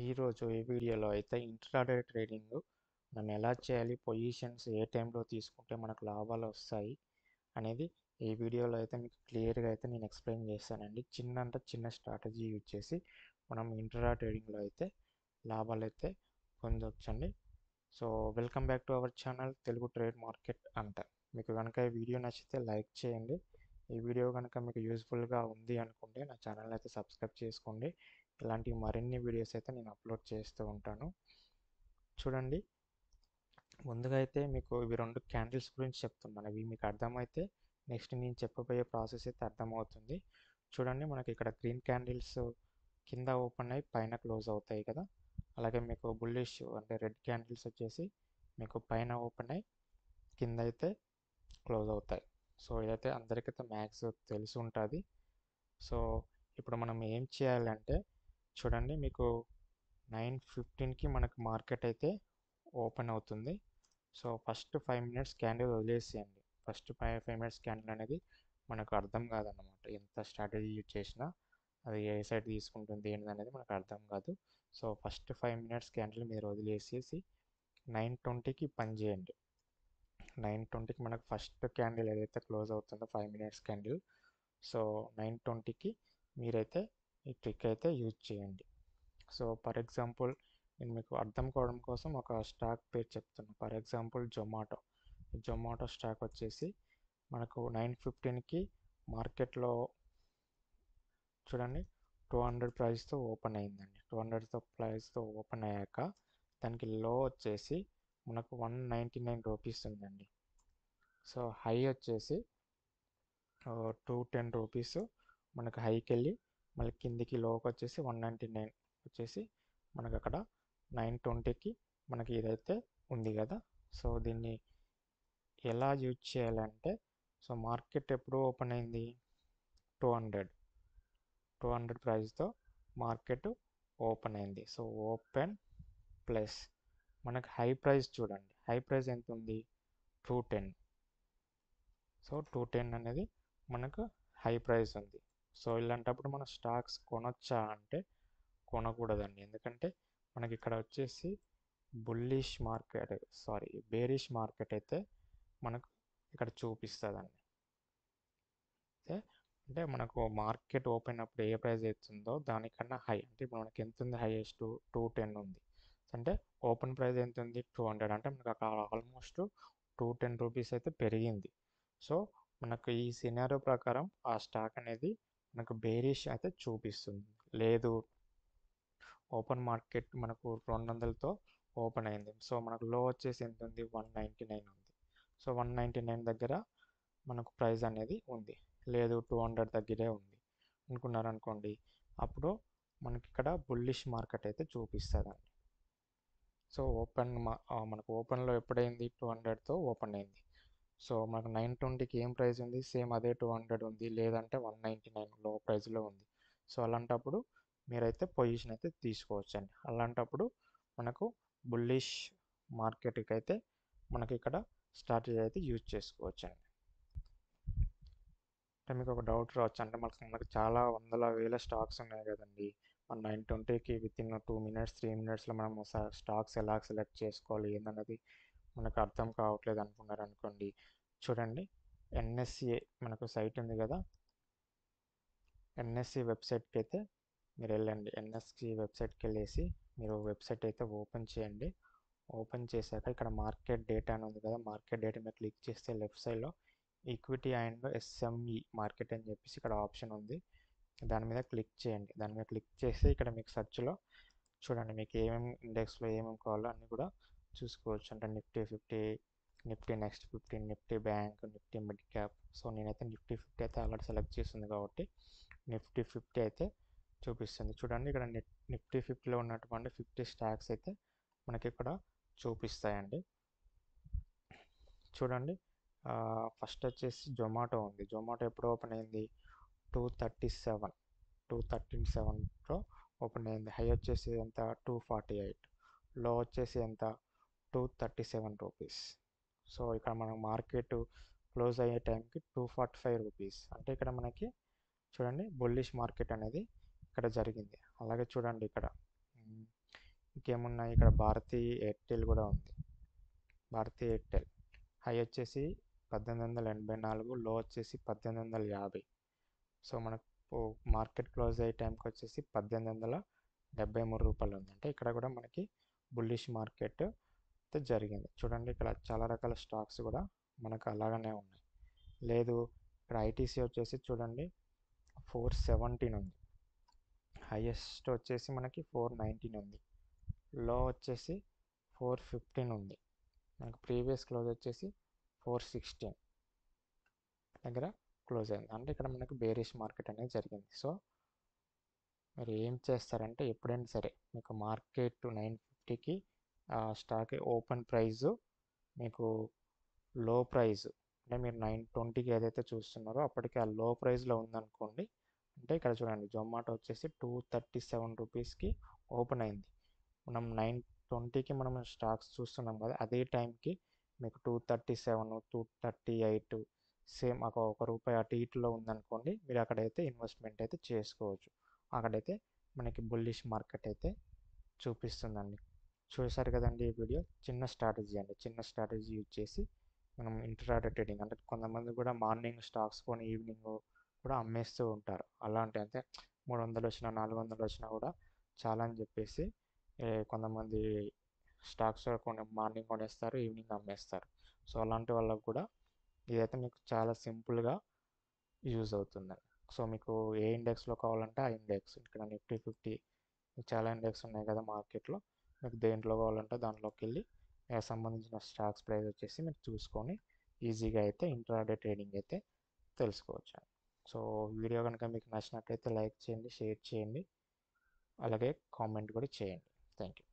ఈరోజు ఈ వీడియోలో అయితే ఇంట్రాడే ట్రేడింగ్ మనం ఎలా చేయాలి, పొజిషన్స్ ఏ టైంలో తీసుకుంటే మనకు లాభాలు వస్తాయి అనేది ఈ వీడియోలో అయితే మీకు క్లియర్గా అయితే నేను ఎక్స్ప్లెయిన్ చేస్తానండి. చిన్న స్ట్రాటజీ యూజ్ చేసి మనం ఇంట్రా ట్రేడింగ్లో అయితే లాభాలు అయితే పొందవచ్చండి. So welcome back to our channel Telugu trade market అంట. మీకు కనుక ఈ వీడియో నచ్చితే లైక్ చేయండి. ఈ వీడియో కనుక మీకు యూస్ఫుల్గా ఉంది అనుకుంటే నా ఛానల్ అయితే సబ్స్క్రైబ్ చేసుకోండి. ఇలాంటి మరిన్ని వీడియోస్ అయితే నేను అప్లోడ్ చేస్తూ ఉంటాను. చూడండి, ముందుగా అయితే మీకు ఇవి రెండు క్యాండిల్స్ గురించి చెప్తున్నాను. ఇవి మీకు అర్థమైతే నెక్స్ట్ నేను చెప్పబోయే ప్రాసెస్ అయితే అర్థమవుతుంది. చూడండి, మనకి ఇక్కడ గ్రీన్ క్యాండిల్స్ కింద ఓపెన్ అయ్యి పైన క్లోజ్ అవుతాయి కదా. అలాగే మీకు బుల్లిష్ అంటే రెడ్ క్యాండిల్స్ వచ్చేసి మీకు పైన ఓపెన్ అయ్యి కింద అయితే క్లోజ్ అవుతాయి. సో ఇదైతే అందరికైతే మ్యాక్స్ తెలిసి ఉంటుంది. సో ఇప్పుడు మనం ఏం చేయాలంటే చూడండి, మీకు 9:15కి మనకు మార్కెట్ అయితే ఓపెన్ అవుతుంది. సో ఫస్ట్ 5 మినిట్స్ క్యాండిల్ వదిలేసేయండి. ఫస్ట్ 5 మినిట్స్ క్యాండిల్ అనేది మనకు అర్థం కాదన్నమాట. ఎంత స్ట్రాటజీ యూజ్ చేసినా అది ఏ సైడ్ తీసుకుంటుంది ఏంటనేది మనకు అర్థం కాదు. సో ఫస్ట్ 5 మినిట్స్ క్యాండిల్ మీరు వదిలేసేసి 9:20కి పని చేయండి. 9:20కి మనకు ఫస్ట్ క్యాండిల్ ఏదైతే క్లోజ్ అవుతుందో 5 మినిట్స్ క్యాండిల్, సో 9:20కి మీరైతే ఈ ట్రిక్ అయితే యూజ్ చేయండి. సో ఫర్ ఎగ్జాంపుల్ నేను మీకు అర్థం కావడం కోసం ఒక స్టాక్ పేరు చెప్తున్నాను. ఫర్ ఎగ్జాంపుల్ జొమాటో స్టాక్ వచ్చేసి మనకు 9:15కి మార్కెట్లో చూడండి 200 ప్రైస్తో ఓపెన్ అయిందండి. 200 ప్రైస్తో ఓపెన్ అయ్యాక దానికి లో వచ్చేసి మనకు 199 రూపీస్ ఉందండి. సో హై వచ్చేసి 210 రూపీస్ మనకు హైకి వెళ్ళి మళ్ళీ కిందికి లోకి వచ్చేసి 199 వచ్చేసి మనకు అక్కడ 9:20కి మనకి ఇదైతే ఉంది కదా. సో దీన్ని ఎలా యూజ్ చేయాలంటే, సో మార్కెట్ ఎప్పుడు ఓపెన్ అయింది 200 ప్రైస్తో మార్కెట్ ఓపెన్ అయింది. సో ఓపెన్ ప్లస్ మనకు హై ప్రైస్ చూడండి, హై ప్రైస్ ఎంత ఉంది 210. సో 210 అనేది మనకు హై ప్రైస్ ఉంది. సో ఇలాంటప్పుడు మన స్టాక్స్ కొనొచ్చా అంటే కొనకూడదండి. ఎందుకంటే మనకి ఇక్కడ వచ్చేసి బేరిష్ మార్కెట్ అయితే మనకు ఇక్కడ చూపిస్తుందండి. అంటే మనకు మార్కెట్ ఓపెన్ అప్పుడు ఏ ప్రైస్ అవుతుందో దానికన్నా హై, అంటే ఇప్పుడు మనకి ఎంత ఉంది, హైయెస్ట్ 210 ఉంది. అంటే ఓపెన్ ప్రైస్ ఎంత ఉంది 200, అంటే మనకు అక్కడ ఆల్మోస్ట్ 210 రూపీస్ అయితే పెరిగింది. సో మనకు ఈ సినారియో ప్రకారం ఆ స్టాక్ అనేది మనకు బేరిష్ అయితే చూపిస్తుంది. లేదు, ఓపెన్ మార్కెట్ మనకు 200తో ఓపెన్ అయింది. సో మనకు లో వచ్చేసి ఎంత ఉంది 199 ఉంది. సో 199 దగ్గర మనకు ప్రైస్ అనేది ఉంది. లేదు 200 దగ్గరే ఉంది అనుకున్నారనుకోండి, అప్పుడు మనకి ఇక్కడ బుల్లిష్ మార్కెట్ అయితే చూపిస్తుందండి. సో మనకు ఓపెన్లో ఎప్పుడైంది 200తో ఓపెన్ అయింది. సో మనకు 920కి ఏం ప్రైస్ ఉంది, సేమ్ అదే 200 ఉంది, లేదంటే 199 లో ప్రైస్లో ఉంది. సో అలాంటప్పుడు మీరైతే పొజిషన్ అయితే తీసుకోవచ్చండి. అలాంటప్పుడు మనకు బుల్లిష్ మార్కెట్కి అయితే మనకి ఇక్కడ స్ట్రాటజీ అయితే యూజ్ చేసుకోవచ్చండి. అంటే మీకు ఒక డౌట్ రావచ్చు, అంటే మనకు చాలా వందల వేల స్టాక్స్ ఉన్నాయి కదండి, మన 920కి వితిన్ 2 మినిట్స్ 3 మినిట్స్లో మనం స్టాక్స్ ఎలా సెలెక్ట్ చేసుకోవాలి ఏందన్నది మనకు అర్థం కావట్లేదు అనుకున్నారు అనుకోండి. చూడండి, ఎన్ఎస్సి మనకు సైట్ ఉంది కదా, ఎన్ఎస్సి వెబ్సైట్కి అయితే మీరు వెళ్ళండి. ఎన్ఎస్సి వెబ్సైట్కి వెళ్ళేసి మీరు వెబ్సైట్ అయితే ఓపెన్ చేయండి. ఓపెన్ చేశాక ఇక్కడ మార్కెట్ డేటా అని ఉంది కదా, మార్కెట్ డేటా మీద క్లిక్ చేస్తే లెఫ్ట్ సైడ్లో ఈక్విటీ అండ్ ఎస్ఎంఈ మార్కెట్ అని చెప్పేసి ఇక్కడ ఆప్షన్ ఉంది. దాని మీద క్లిక్ చేయండి. దాని మీద క్లిక్ చేస్తే ఇక్కడ మీకు సెర్చ్లో చూడండి, మీకు ఏమేమి ఇండెక్స్లో ఏమేమి కావాలో అన్నీ కూడా చూసుకోవచ్చు. అంటే Nifty 50, Nifty next 50, Nifty bank, Nifty mid cap. So నేనైతే నిఫ్టీ 50 అయితే ఆల్రెడీ సెలెక్ట్ చేస్తుంది కాబట్టి నిఫ్టీ 50 అయితే చూపిస్తుంది. చూడండి, ఇక్కడ నిఫ్టీ 50లో ఉన్నటువంటి 50 స్టాక్స్ అయితే మనకి ఇక్కడ చూపిస్తాయండి. చూడండి, ఫస్ట్ వచ్చేసి జొమాటో ఉంది. జొమాటో ఎప్పుడు ఓపెన్ అయింది 237లో ఓపెన్ అయింది. హై వచ్చేసి ఎంత 248, లో వచ్చేసి ఎంత 237 రూపీస్. సో ఇక్కడ మనం మార్కెట్ క్లోజ్ అయ్యే టైంకి 245 రూపీస్, అంటే ఇక్కడ మనకి చూడండి బుల్లిష్ మార్కెట్ అనేది ఇక్కడ జరిగింది. అలాగే చూడండి ఇక్కడ ఇంకేమున్నాయి ఇక్కడ భారతీ ఎయిర్టెల్ కూడా ఉంది. భారతీ ఎయిర్టెల్ హై వచ్చేసి 1884, లో వచ్చేసి 1850. సో మనకు మార్కెట్ క్లోజ్ అయ్యే టైంకి వచ్చేసి 1873 రూపాయలు ఉంది. అంటే ఇక్కడ కూడా మనకి బుల్లిష్ మార్కెట్ అయితే జరిగింది. చూడండి ఇక్కడ చాలా రకాల స్టాక్స్ కూడా మనకు అలాగనే ఉన్నాయి. లేదు ఇక్కడ ఐటీసీ వచ్చేసి చూడండి 417 ఉంది. హైయెస్ట్ వచ్చేసి మనకి 419 ఉంది. లో వచ్చేసి 415 ఉంది. మనకు ప్రీవియస్ క్లోజ్ వచ్చేసి 416 దగ్గర క్లోజ్ అయింది. అంటే ఇక్కడ మనకు బేరిష్ మార్కెట్ అనేది జరిగింది. సో మీరు ఏం చేస్తారంటే ఎప్పుడైనా సరే మీకు మార్కెట్ 950కి స్టాక్ ఓపెన్ ప్రైస్ మీకు లో ప్రైస్ అంటే మీరు 920కి ఏదైతే చూస్తున్నారో అప్పటికి ఆ లో ప్రైస్లో ఉందనుకోండి. అంటే ఇక్కడ చూడండి జొమాటో వచ్చేసి 237 రూపీస్కి ఓపెన్ అయింది. మనం 920కి మనం స్టాక్స్ చూస్తున్నాం కదా, అదే టైంకి మీకు 237, 238 సేమ్ ఒక రూపాయి అటు ఇటులో ఉందనుకోండి, మీరు అక్కడైతే ఇన్వెస్ట్మెంట్ అయితే చేసుకోవచ్చు. అక్కడైతే మనకి బుల్లిష్ మార్కెట్ అయితే చూపిస్తుందండి. చూసారు కదండి ఈ వీడియో. చిన్న స్ట్రాటజీ అండి, చిన్న స్ట్రాటజీ యూజ్ చేసి మనం ఇంట్రాడే ట్రేడింగ్ అంటే కొంతమంది కూడా మార్నింగ్ స్టాక్స్ కొని ఈవినింగ్ కూడా అమ్మేస్తూ ఉంటారు. అలాంటి అంటే 300 వచ్చినా 400 వచ్చినా కూడా చాలా అని చెప్పేసి కొంతమంది స్టాక్స్ మార్నింగ్ కొనేస్తారు, ఈవినింగ్ అమ్మేస్తారు. సో అలాంటి వాళ్ళకు కూడా ఇదైతే మీకు చాలా సింపుల్గా యూజ్ అవుతుందండి. సో మీకు ఏ ఇండెక్స్లో కావాలంటే ఆ ఇండెక్స్, ఇక్కడ నిఫ్టీ 50 చాలా ఇండెక్స్ ఉన్నాయి కదా మార్కెట్లో, మీకు దేంట్లో కావాలంటే దాంట్లోకి వెళ్ళి సంబంధించిన స్టాక్స్ ప్రైస్ వచ్చేసి మీరు చూసుకొని ఈజీగా అయితే ఇంట్రాడే ట్రేడింగ్ అయితే తెలుసుకోవచ్చు. సో వీడియో కనుక మీకు నచ్చినట్లయితే లైక్ చేయండి, షేర్ చేయండి, అలాగే కామెంట్ కూడా చేయండి. Thank you.